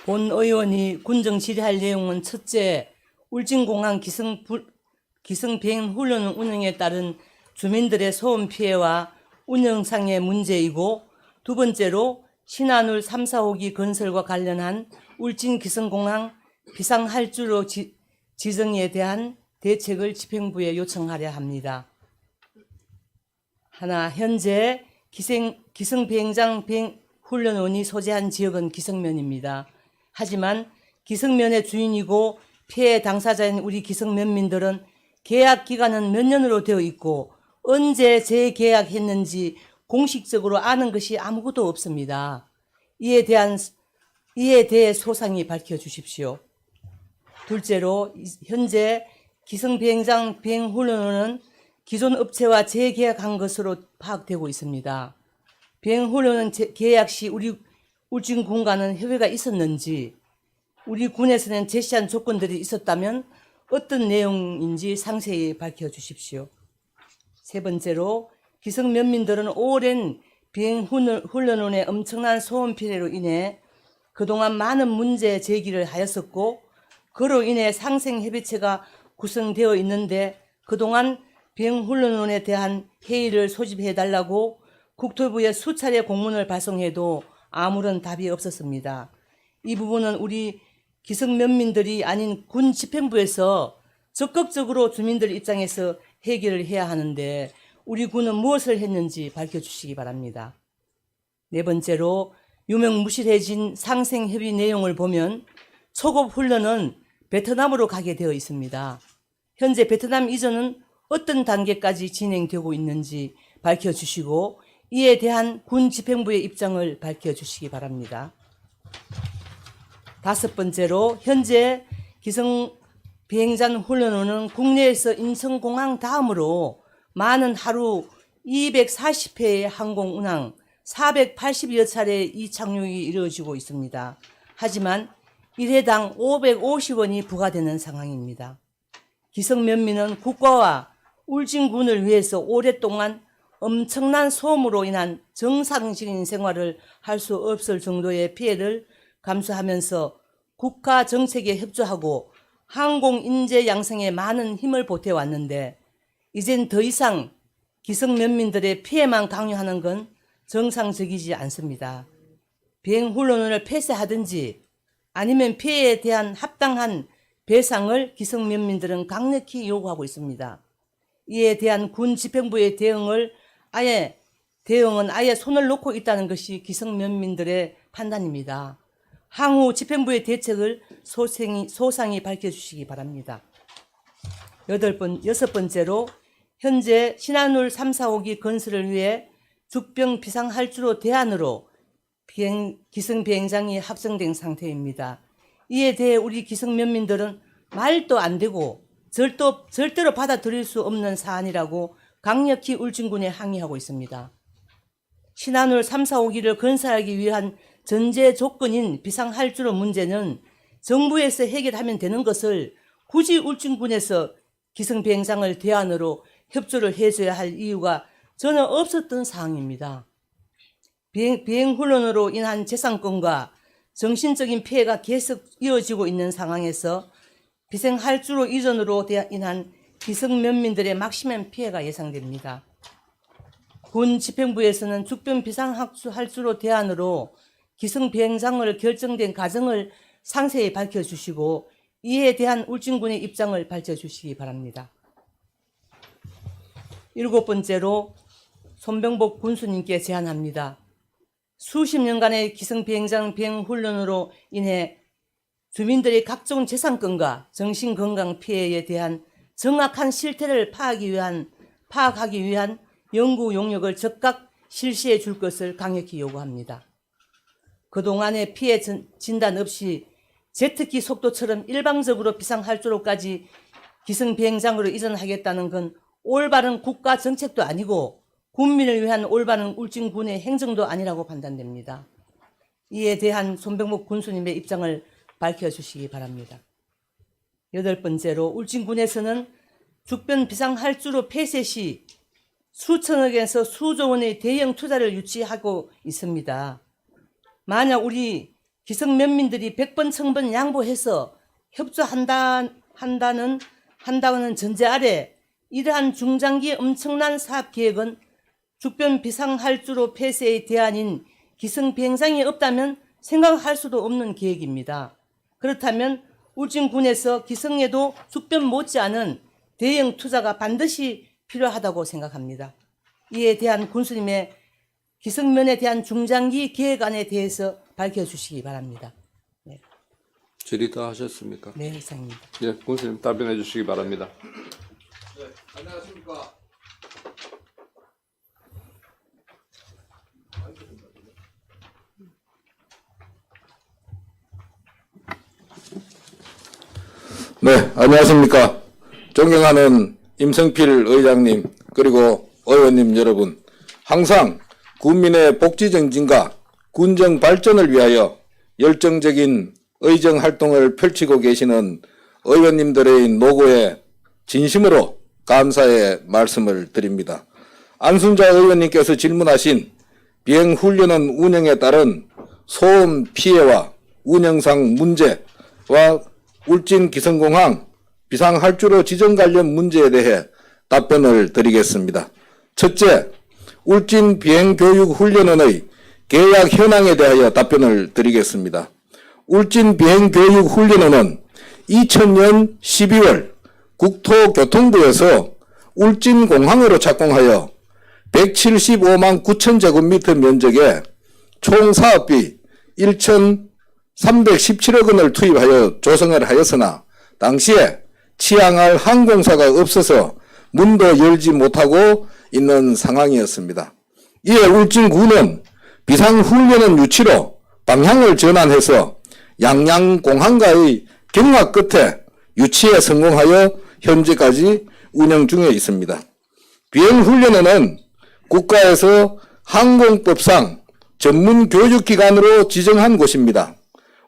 본 의원이 군정 질의할 내용은 첫째, 울진공항 기성 비행 훈련 운영에 따른 주민들의 소음 피해와 운영상의 문제이고, 두 번째로 신한울 3, 4호기 건설과 관련한 울진 기성공항 비상할주로 지정에 대한 대책을 집행부에 요청하려 합니다. 하나, 현재 기성비행장 훈련원이 소재한 지역은 기성면입니다. 하지만 기성면의 주인이고 피해 당사자인 우리 기성면민들은 계약 기간은 몇 년으로 되어 있고 언제 재계약했는지 공식적으로 아는 것이 아무것도 없습니다. 이에 대해 소상히 밝혀주십시오. 둘째로, 현재 기성비행장 비행훈련원은 기존 업체와 재계약한 것으로 파악되고 있습니다. 비행훈련원 계약 시 우리 울진군과는 협의가 있었는지, 우리 군에서는 제시한 조건들이 있었다면 어떤 내용인지 상세히 밝혀주십시오. 세 번째로, 기성면민들은 오랜 비행훈련원의 엄청난 소음 피해로 인해 그동안 많은 문제 제기를 하였었고, 그로 인해 상생협의체가 구성되어 있는데 그동안 비행훈련원에 대한 회의를 소집해달라고 국토부에 수차례 공문을 발송해도 아무런 답이 없었습니다. 이 부분은 우리 기성면민들이 아닌 군 집행부에서 적극적으로 주민들 입장에서 해결을 해야 하는데 우리 군은 무엇을 했는지 밝혀주시기 바랍니다. 네 번째로, 유명무실해진 상생협의 내용을 보면 초급 훈련은 베트남으로 가게 되어 있습니다. 현재 베트남 이전은 어떤 단계까지 진행되고 있는지 밝혀주시고 이에 대한 군 집행부의 입장을 밝혀주시기 바랍니다. 다섯 번째로, 현재 기성 비행장 훈련원은 국내에서 인천공항 다음으로 많은 하루 240회의 항공 운항, 480여 차례 이착륙이 이루어지고 있습니다. 하지만 1회당 550원이 부과되는 상황입니다. 기성면민은 국가와 울진군을 위해서 오랫동안 엄청난 소음으로 인한 정상적인 생활을 할 수 없을 정도의 피해를 감수하면서 국가 정책에 협조하고 항공 인재 양성에 많은 힘을 보태왔는데 이젠 더 이상 기성면민들의 피해만 강요하는 건 정상적이지 않습니다. 비행훈련원을 폐쇄하든지 아니면 피해에 대한 합당한 배상을 기성면민들은 강력히 요구하고 있습니다. 이에 대한 군 집행부의 대응은 아예 손을 놓고 있다는 것이 기성면민들의 판단입니다. 향후 집행부의 대책을 소상히 밝혀주시기 바랍니다. 여섯 번째로, 현재 신한울 3, 4호기 건설을 위해 죽병 비상할주로 대안으로 기성비행장이 확정된 상태입니다. 이에 대해 우리 기성면민들은 말도 안 되고 절대로 받아들일 수 없는 사안이라고 강력히 울진군에 항의하고 있습니다. 신한울 3, 4호기를 건설하기 위한 전제 조건인 비상할주로 문제는 정부에서 해결하면 되는 것을 굳이 울진군에서 기성비행장을 대안으로 협조를 해줘야 할 이유가 전혀 없었던 사항입니다. 비행훈련으로 인한 재산권과 정신적인 피해가 계속 이어지고 있는 상황에서 비상할주로 이전으로 인한 기성면민들의 막심한 피해가 예상됩니다. 군 집행부에서는 죽병 비상할주로 대안으로 기성비행장을 결정된 과정을 상세히 밝혀주시고 이에 대한 울진군의 입장을 밝혀주시기 바랍니다. 일곱 번째로, 손병복 군수님께 제안합니다. 수십 년간의 기성비행장 비행훈련으로 인해 주민들의 각종 재산권과 정신건강 피해에 대한 정확한 실태를 파악하기 위한 연구 용역을 즉각 실시해 줄 것을 강력히 요구합니다. 그동안의 피해 진단 없이 제트기 속도처럼 일방적으로 비상할주로까지 기성비행장으로 이전하겠다는 건 올바른 국가 정책도 아니고 국민을 위한 올바른 울진군의 행정도 아니라고 판단됩니다. 이에 대한 손병복 군수님의 입장을 밝혀주시기 바랍니다. 여덟 번째로, 울진군에서는 죽변 비상할주로 폐쇄 시 수천억에서 수조 원의 대형 투자를 유치하고 있습니다. 만약 우리 기성면민들이 100번 1000번 양보해서 한다는 전제 아래 이러한 중장기 엄청난 사업 계획은 죽변 비상할주로 폐쇄의 대안인 기성비행장이 없다면 생각할 수도 없는 계획입니다. 그렇다면 울진군에서 기성에도 죽변 못지않은 대형 투자가 반드시 필요하다고 생각합니다. 이에 대한 군수님의 기성면에 대한 중장기 계획안에 대해서 밝혀주시기 바랍니다. 네. 질의 다 하셨습니까? 네, 이상입니다. 예, 군수님 답변해 주시기 바랍니다. 네, 안녕하십니까. 네, 안녕하십니까. 존경하는 임성필 의장님, 그리고 의원님 여러분, 항상 군민의 복지 정진과 군정 발전을 위하여 열정적인 의정 활동을 펼치고 계시는 의원님들의 노고에 진심으로 감사의 말씀을 드립니다. 안순자 의원님께서 질문하신 비행훈련원 운영에 따른 소음 피해와 운영상 문제와 울진 기성공항 비상할주로 지정 관련 문제에 대해 답변을 드리겠습니다. 첫째, 울진 비행교육훈련원의 계약 현황에 대하여 답변을 드리겠습니다. 울진 비행교육훈련원은 2000년 12월 국토교통부에서 울진공항으로 착공하여 175만 9천 제곱미터 면적에 총 사업비 1,317억 원을 투입하여 조성을 하였으나 당시에 취항할 항공사가 없어서 문도 열지 못하고 있는 상황이었습니다. 이에 울진군은 비상훈련원 유치로 방향을 전환해서 양양공항과의 경합 끝에 유치에 성공하여 현재까지 운영 중에 있습니다. 비행훈련원은 국가에서 항공법상 전문교육기관으로 지정한 곳입니다.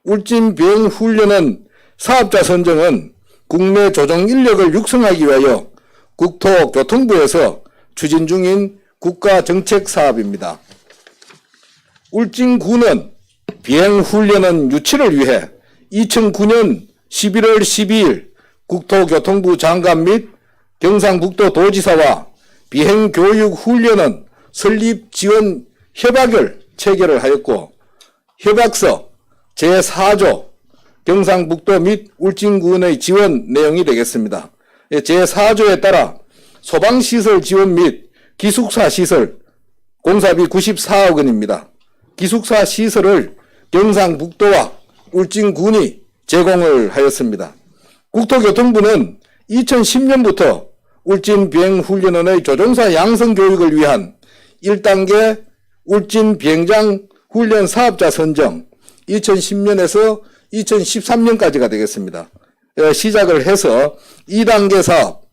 울진 비행훈련원 사업자 선정은 국내 조종 인력을 육성하기 위하여 국토교통부에서 추진 중인 국가정책 사업입니다. 울진군은 비행훈련원 유치를 위해 2009년 11월 12일 국토교통부 장관 및 경상북도 도지사와 비행교육훈련원 설립 지원 협약을 체결을 하였고 협약서 제4조 경상북도 및 울진군의 지원 내용이 되겠습니다. 제4조에 따라 소방시설 지원 및 기숙사 시설 공사비 94억 원입니다. 기숙사 시설을 경상북도와 울진군이 제공을 하였습니다. 국토교통부는 2010년부터 울진 비행훈련원의 조종사 양성 교육을 위한 1단계 울진 비행장 훈련 사업자 선정 2010년에서 2013년까지가 되겠습니다. 시작을 해서 2단계 사업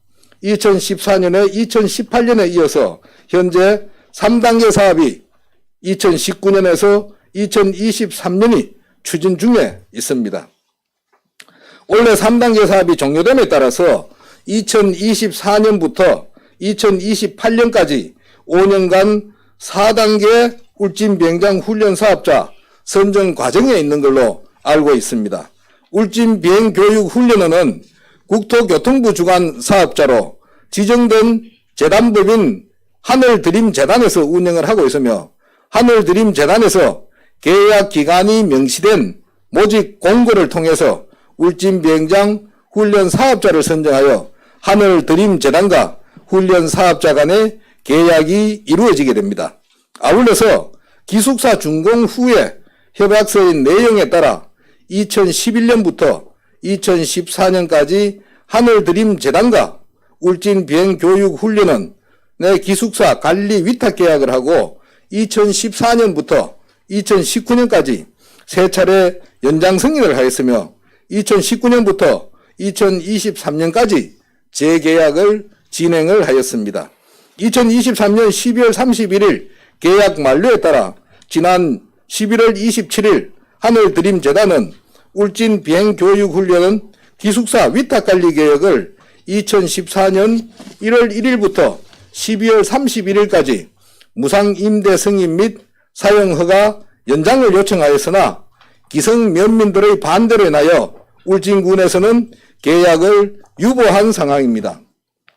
2014년에 2018년에 이어서 현재 3단계 사업이 2019년에서 2023년이 추진 중에 있습니다. 올해 3단계 사업이 종료됨에 따라서 2024년부터 2028년까지 5년간 4단계 울진 비행장 훈련 사업자 선정 과정에 있는 걸로 알고 있습니다. 울진 비행교육훈련원은 국토교통부 주관 사업자로 지정된 재단법인 하늘드림재단에서 운영을 하고 있으며 하늘드림재단에서 계약 기간이 명시된 모집 공고를 통해서 울진 비행장 훈련 사업자를 선정하여 하늘드림재단과 훈련 사업자 간의 계약이 이루어지게 됩니다. 아울러서 기숙사 준공 후에 협약서의 내용에 따라 2011년부터 2014년까지 하늘드림재단과 울진 비행교육훈련원 내 기숙사 관리 위탁 계약을 하고 2014년부터 2019년까지 세 차례 연장 승인을 하였으며 2019년부터 2023년까지 재계약을 진행을 하였습니다. 2023년 12월 31일 계약 만료에 따라 지난 11월 27일 하늘드림재단은 울진 비행교육훈련원 기숙사 위탁관리 계획을 2014년 1월 1일부터 12월 31일까지 무상임대 승인 및 사용허가 연장을 요청하였으나 기성 면민들의 반대로 인하여 울진군에서는 계약을 유보한 상황입니다.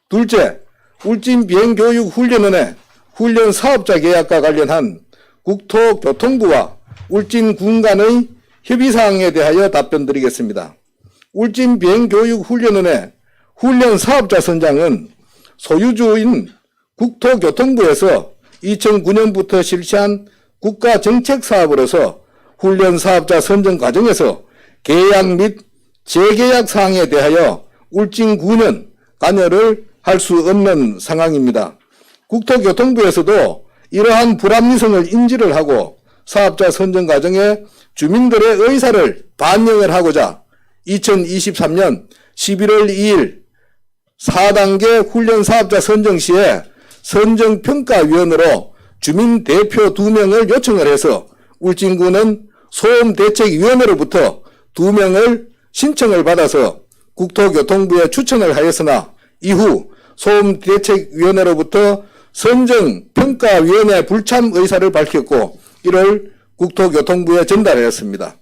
둘째, 울진 비행교육훈련원의 훈련 사업자 계약과 관련한 국토교통부와 울진군 간의 협의사항에 대하여 답변드리겠습니다. 울진 비행교육훈련원의 훈련 사업자 선정은 소유주인 국토교통부에서 2009년부터 실시한 국가정책사업으로서 훈련 사업자 선정 과정에서 계약 및 재계약 사항에 대하여 울진군은 관여를 할 수 없는 상황입니다. 국토교통부에서도 이러한 불합리성을 인지를 하고 사업자 선정 과정에 주민들의 의사를 반영을 하고자 2023년 11월 2일 4단계 훈련 사업자 선정 시에 선정평가위원으로 주민 대표 2명을 요청을 해서 울진군은 소음대책위원회로부터 2명을 신청을 받아서 국토교통부에 추천을 하였으나 이후 소음대책위원회로부터 선정평가위원회 불참 의사를 밝혔고 이를 국토교통부에 전달하였습니다.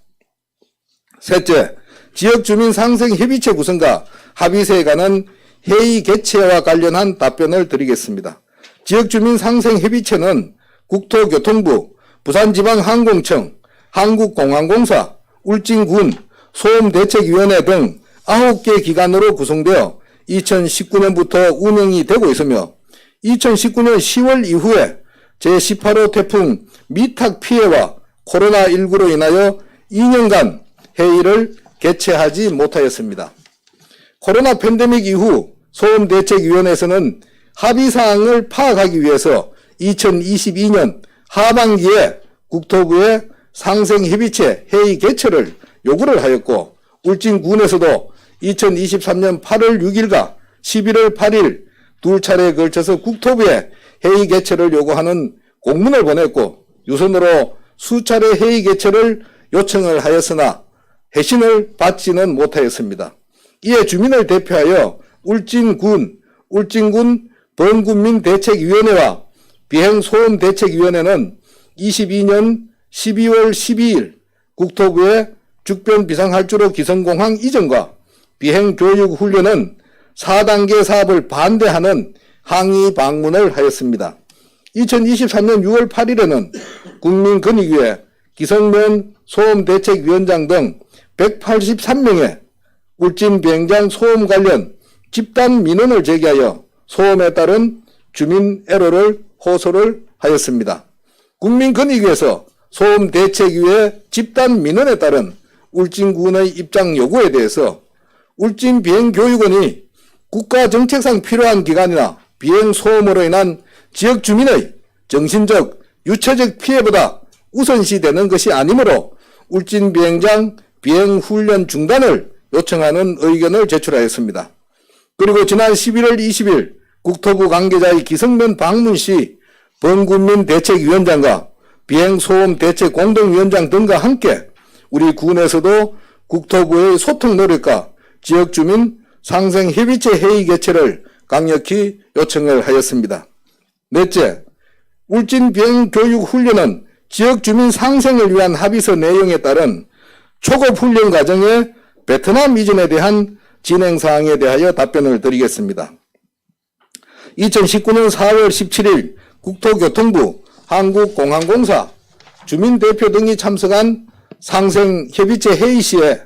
셋째, 지역주민 상생협의체 구성과 합의서에 관한 회의 개최와 관련한 답변을 드리겠습니다. 지역주민 상생협의체는 국토교통부, 부산지방항공청, 한국공항공사, 울진군, 소음대책위원회 등 9개 기관으로 구성되어 2019년부터 운영이 되고 있으며 2019년 10월 이후에 제18호 태풍 미탁 피해와 코로나19로 인하여 2년간 회의를 개최하지 못하였습니다. 코로나 팬데믹 이후 소음대책위원회에서는 합의사항을 파악하기 위해서 2022년 하반기에 국토부에 상생협의체 회의 개최를 요구를 하였고 울진군에서도 2023년 8월 6일과 11월 8일 두 차례에 걸쳐서 국토부에 회의 개최를 요구하는 공문을 보냈고 유선으로 수차례 회의 개최를 요청을 하였으나 회신을 받지는 못하였습니다. 이에 주민을 대표하여 울진군 범군민대책위원회와 비행소음대책위원회는 22년 12월 12일 국토부에 죽변 비상할주로 기성공항 이전과 비행교육훈련은 4단계 사업을 반대하는 항의 방문을 하였습니다. 2023년 6월 8일에는 국민권익위에 기성면 소음대책위원장 등 183명의 울진 비행장 소음 관련 집단 민원을 제기하여 소음에 따른 주민 애로를 호소를 하였습니다. 국민권익위에서 소음대책위의 집단 민원에 따른 울진군의 입장 요구에 대해서 울진 비행교육원이 국가정책상 필요한 기관이나 비행소음으로 인한 지역 주민의 정신적, 유체적 피해보다 우선시되는 것이 아니므로 울진 비행장 비행훈련 중단을 요청하는 의견을 제출하였습니다. 그리고 지난 11월 20일 국토부 관계자의 기성면 방문 시 범군민대책위원장과 비행소음대책공동위원장 등과 함께 우리 군에서도 국토부의 소통 노력과 지역주민 상생협의체 회의 개최를 강력히 요청을 하였습니다. 넷째, 울진 비행교육훈련은 지역주민 상생을 위한 합의서 내용에 따른 초급훈련 과정의 베트남 이전에 대한 진행사항에 대하여 답변을 드리겠습니다. 2019년 4월 17일 국토교통부, 한국공항공사, 주민대표 등이 참석한 상생협의체 회의 시에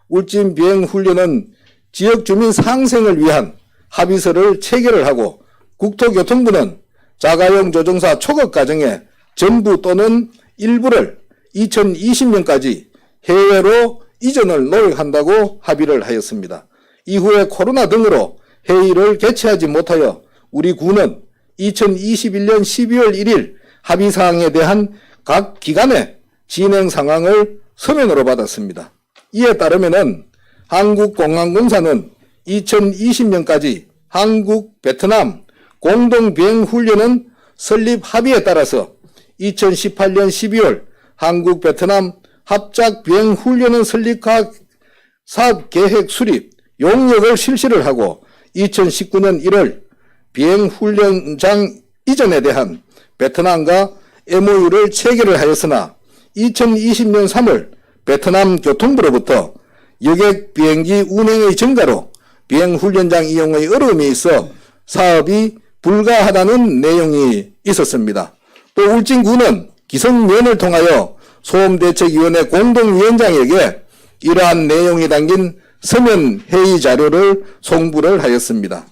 울진 비행훈련은 지역주민 상생을 위한 합의서를 체결을 하고 국토교통부는 자가용 조종사 초급 과정의 전부 또는 일부를 2020년까지 해외로 이전을 노력한다고 합의를 하였습니다. 이후에 코로나 등으로 회의를 개최하지 못하여 우리 군은 2021년 12월 1일 합의사항에 대한 각 기관의 진행 상황을 서면으로 받았습니다. 이에 따르면 한국공항공사는 2020년까지 한국, 베트남 공동비행훈련은 설립 합의에 따라서 2018년 12월 한국, 베트남 합작비행훈련은 설립과 사업계획 수립, 용역을 실시를 하고 2019년 1월 비행훈련장 이전에 대한 베트남과 MOU를 체결을 하였으나 2020년 3월 베트남 교통부로부터 여객 비행기 운행의 증가로 비행훈련장 이용의 어려움이 있어 사업이 불가하다는 내용이 있었습니다. 또 울진군은 기성면을 통하여 소음대책위원회 공동위원장에게 이러한 내용이 담긴 서면 회의 자료를 송부를 하였습니다.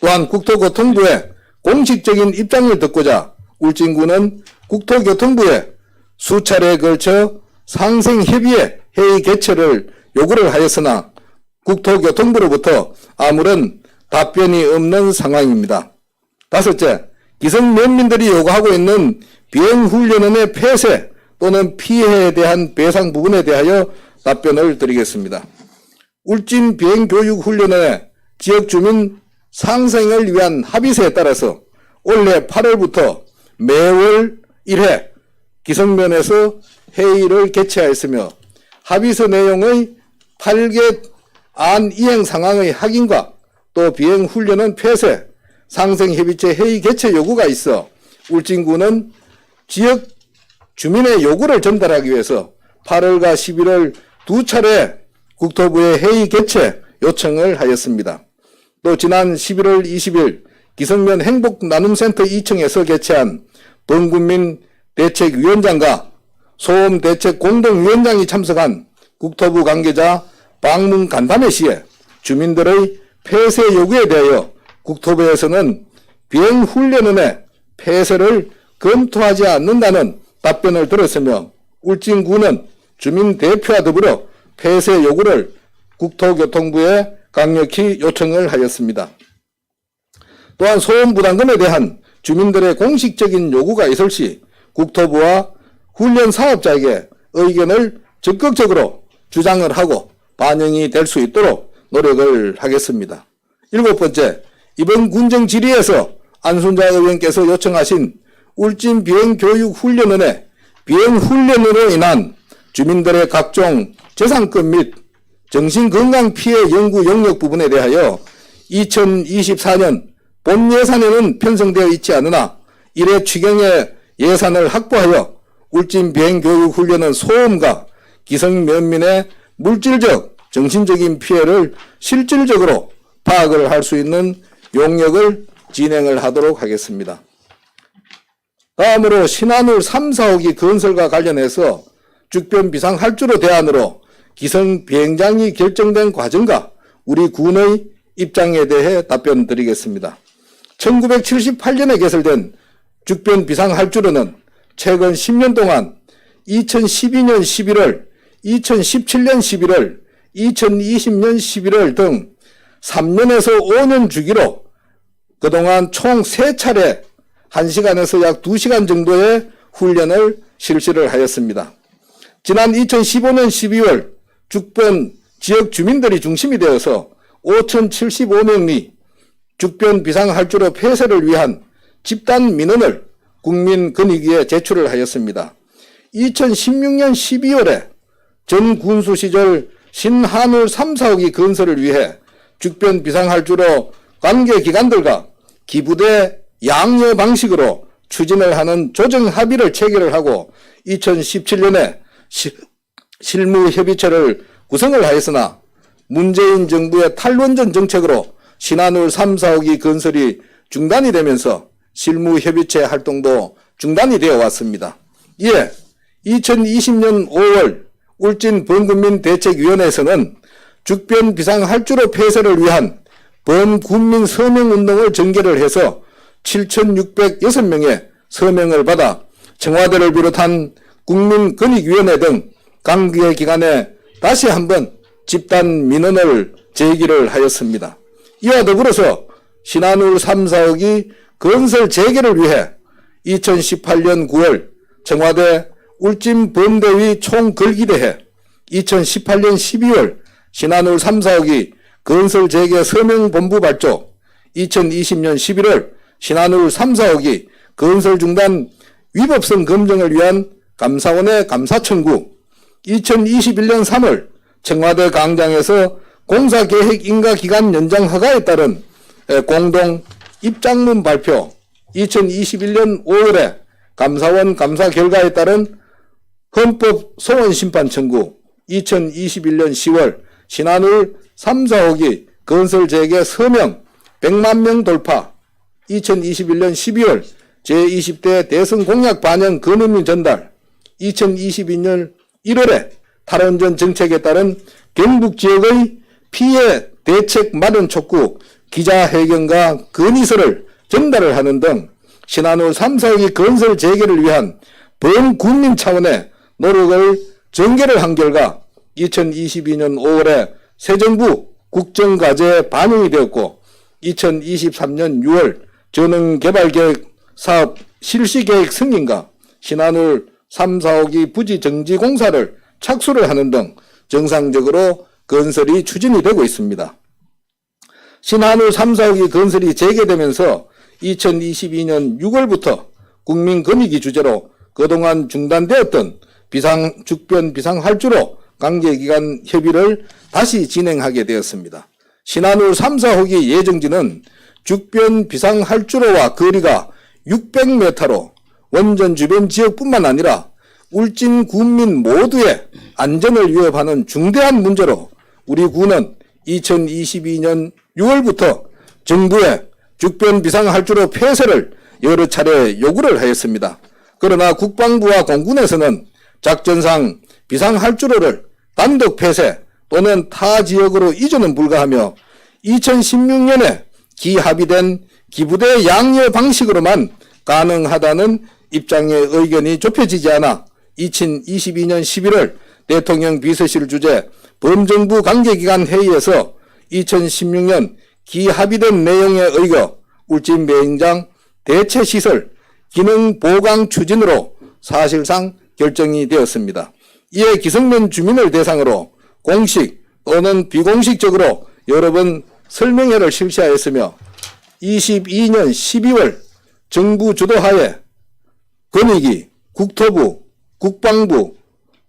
또한 국토교통부의 공식적인 입장을 듣고자 울진군은 국토교통부에 수차례에 걸쳐 상생협의회 회의 개최를 요구를 하였으나 국토교통부로부터 아무런 답변이 없는 상황입니다. 다섯째, 기성면민들이 요구하고 있는 비행훈련원의 폐쇄 또는 피해에 대한 배상 부분에 대하여 답변을 드리겠습니다. 울진 비행교육훈련원의 지역주민 상생을 위한 합의서에 따라서 올해 8월부터 매월 1회 기성면에서 회의를 개최하였으며 합의서 내용의 8개 안 이행 상황의 확인과 또 비행훈련원 폐쇄, 상생협의체 회의 개최 요구가 있어 울진군은 지역 주민의 요구를 전달하기 위해서 8월과 11월 두 차례 국토부에 회의 개최 요청을 하였습니다. 또 지난 11월 20일 기성면 행복나눔센터 2층에서 개최한 범군민 대책위원장과 소음대책 공동위원장이 참석한 국토부 관계자 방문 간담회 시에 주민들의 폐쇄 요구에 대하여 국토부에서는 비행훈련원의 폐쇄를 검토하지 않는다는 답변을 들었으며 울진군은 주민 대표와 더불어 폐쇄 요구를 국토교통부에 강력히 요청을 하였습니다. 또한 소음 부담금에 대한 주민들의 공식적인 요구가 있을 시 국토부와 훈련 사업자에게 의견을 적극적으로 주장을 하고 반영이 될 수 있도록 노력을 하겠습니다. 일곱 번째, 이번 군정 질의에서 안순자 의원께서 요청하신 울진 비행교육훈련원의 비행훈련으로 인한 주민들의 각종 재산권 및 정신건강 피해 연구 영역 부분에 대하여 2024년 본 예산에는 편성되어 있지 않으나 이래 추경의 예산을 확보하여 울진 비행교육훈련원 소음과 기성면민의 물질적, 정신적인 피해를 실질적으로 파악을 할 수 있는 용역을 진행을 하도록 하겠습니다. 다음으로 신한울 3, 4호기 건설과 관련해서 주변 비상할주로 대안으로 기성 비행장이 결정된 과정과 우리 군의 입장에 대해 답변 드리겠습니다. 1978년에 개설된 주변 비상할주로는 최근 10년 동안 2012년 11월, 2017년 11월, 2020년 11월 등 3년에서 5년 주기로 그동안 총 3차례 1시간에서 약 2시간 정도의 훈련을 실시를 하였습니다. 지난 2015년 12월 주변 지역 주민들이 중심이 되어서 5,075명이 주변 비상할주로 폐쇄를 위한 집단 민원을 국민권익위에 제출을 하였습니다. 2016년 12월에 전 군수 시절 신한울 3, 4호기 건설을 위해 주변 비상할주로 관계기관들과 기부대 양여 방식으로 추진을 하는 조정 합의를 체결을 하고 2017년에 실무협의체를 구성을 하였으나 문재인 정부의 탈원전 정책으로 신한울 3, 4호기 건설이 중단이 되면서 실무협의체 활동도 중단이 되어 왔습니다. 이에 2020년 5월 울진 범군민대책위원회에서는 주변 비상할주로 폐쇄를 위한 범군민 서명운동을 전개를 해서 7,606명의 서명을 받아 청와대를 비롯한 국민권익위원회 등 관계기관에 다시 한번 집단 민원을 제기를 하였습니다. 이와 더불어서 신한울 3, 4호기 건설 재개를 위해 2018년 9월 청와대 울진범대위 총걸기대회, 2018년 12월 신한울 3, 4호기 건설 재개 서명본부 발족, 2020년 11월 신한울 3, 4호기 건설 중단 위법성 검증을 위한 감사원의 감사 청구, 2021년 3월 청와대 광장에서 공사계획 인가기간 연장 허가에 따른 공동 입장문 발표, 2021년 5월에 감사원 감사 결과에 따른 헌법 소원 심판 청구, 2021년 10월 신한울 3, 4호기 건설 재개 서명 100만 명 돌파, 2021년 12월 제20대 대선 공약 반영 건의문 전달, 2022년 1월에 탈원전 정책에 따른 경북 지역의 피해 대책 마련 촉구 기자회견과 건의서를 전달을 하는 등 신한울 3, 4호기 건설 재개를 위한 범국민 차원의 노력을 전개를 한 결과 2022년 5월에 새 정부 국정과제에 반영이 되었고 2023년 6월 전흥개발계획 사업 실시계획 승인과 신한울 3, 4호기 부지 정지 공사를 착수를 하는 등 정상적으로 건설이 추진이 되고 있습니다. 신한울 3, 4호기 건설이 재개되면서 2022년 6월부터 국민권익위 주제로 그동안 중단되었던 죽변 비상할주로 관계기관 협의를 다시 진행하게 되었습니다. 신한울 3, 4호기 예정지는 죽변 비상할주로와 거리가 600m로 원전 주변 지역뿐만 아니라 울진 군민 모두의 안전을 위협하는 중대한 문제로 우리 군은 2022년 6월부터 정부의 죽변 비상할주로 폐쇄를 여러 차례 요구를 하였습니다. 그러나 국방부와 공군에서는 작전상 비상할주로를 단독 폐쇄 또는 타 지역으로 이전은 불가하며 2016년에 기합의된 기부대 양여 방식으로만 가능하다는 입장의 의견이 좁혀지지 않아 2022년 11월 대통령 비서실 주재 범정부 관계기관 회의에서 2016년 기합의된 내용에 의거 울진 매행장 대체시설 기능 보강 추진으로 사실상 결정이 되었습니다. 이에 기성면 주민을 대상으로 공식 또는 비공식적으로 여러 번 설명회를 실시하였으며 22년 12월 정부 주도하에 권익위, 국토부, 국방부,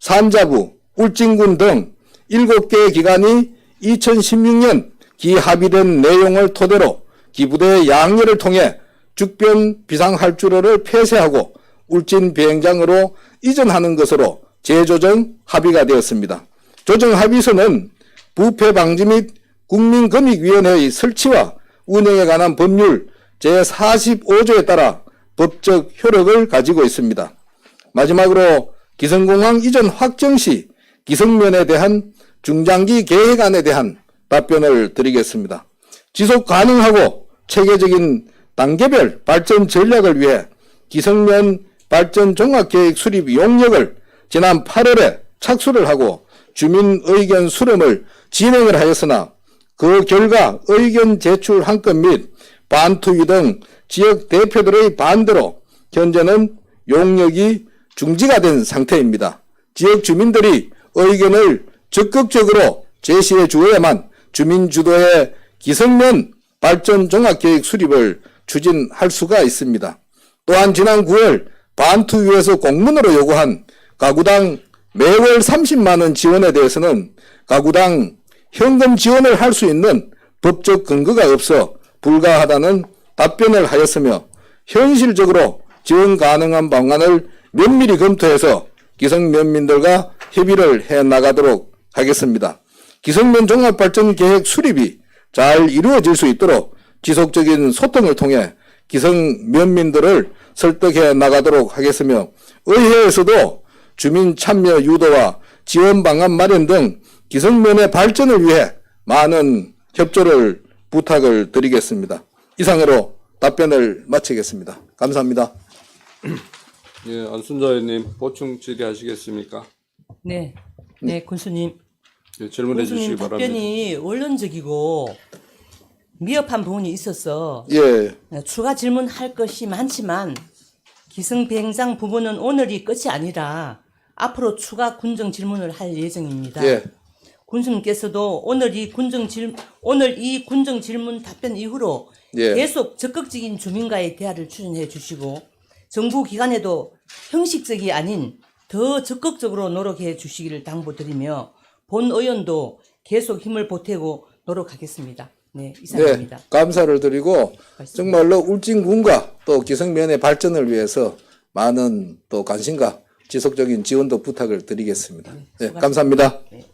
산자부, 울진군 등 7개 기관이 2016년 기합의된 내용을 토대로 기부대 양해를 통해 죽변 비상할주로를 폐쇄하고 울진 비행장으로 이전하는 것으로 재조정 합의가 되었습니다. 조정 합의서는 부패 방지 및 국민권익위원회의 설치와 운영에 관한 법률 제45조에 따라 법적 효력을 가지고 있습니다. 마지막으로 기성공항 이전 확정 시 기성면에 대한 중장기 계획안에 대한 답변을 드리겠습니다. 지속 가능하고 체계적인 단계별 발전 전략을 위해 기성면 발전 종합계획 수립 용역을 지난 8월에 착수를 하고 주민 의견 수렴을 진행을 하였으나 그 결과 의견 제출 한 건 및 반투위 등 지역 대표들의 반대로 현재는 용역이 중지가 된 상태입니다. 지역 주민들이 의견을 적극적으로 제시해 주어야만 주민 주도의 기성면 발전 종합계획 수립을 추진할 수가 있습니다. 또한 지난 9월 반투위에서 공문으로 요구한 가구당 매월 30만 원 지원에 대해서는 가구당 현금 지원을 할 수 있는 법적 근거가 없어 불가하다는 답변을 하였으며 현실적으로 지원 가능한 방안을 면밀히 검토해서 기성면민들과 협의를 해나가도록 하겠습니다. 기성면 종합발전계획 수립이 잘 이루어질 수 있도록 지속적인 소통을 통해 기성면민들을 설득해 나가도록 하겠으며 의회에서도 주민 참여 유도와 지원 방안 마련 등 기성면의 발전을 위해 많은 협조를 부탁을 드리겠습니다. 이상으로 답변을 마치겠습니다. 감사합니다. 예, 안순자 의원님 보충 질의하시겠습니까? 네, 군수님. 예, 질문해 주시기 군수님 바랍니다. 답변이 원론적이고 미흡한 부분이 있어서 예, 추가 질문할 것이 많지만 기성비행장 부분은 오늘이 끝이 아니라 앞으로 추가 군정 질문을 할 예정입니다. 예, 군수님께서도 오늘 이 군정 질문 답변 이후로 예. 계속 적극적인 주민과의 대화를 추진해 주시고 정부 기관에도 형식적이 아닌 더 적극적으로 노력해 주시기를 당부드리며 본 의원도 계속 힘을 보태고 노력하겠습니다. 네, 이상입니다. 네, 감사를 드리고 정말로 울진군과 또 기성면의 발전을 위해서 많은 또 관심과 지속적인 지원도 부탁을 드리겠습니다. 네, 감사합니다. 네.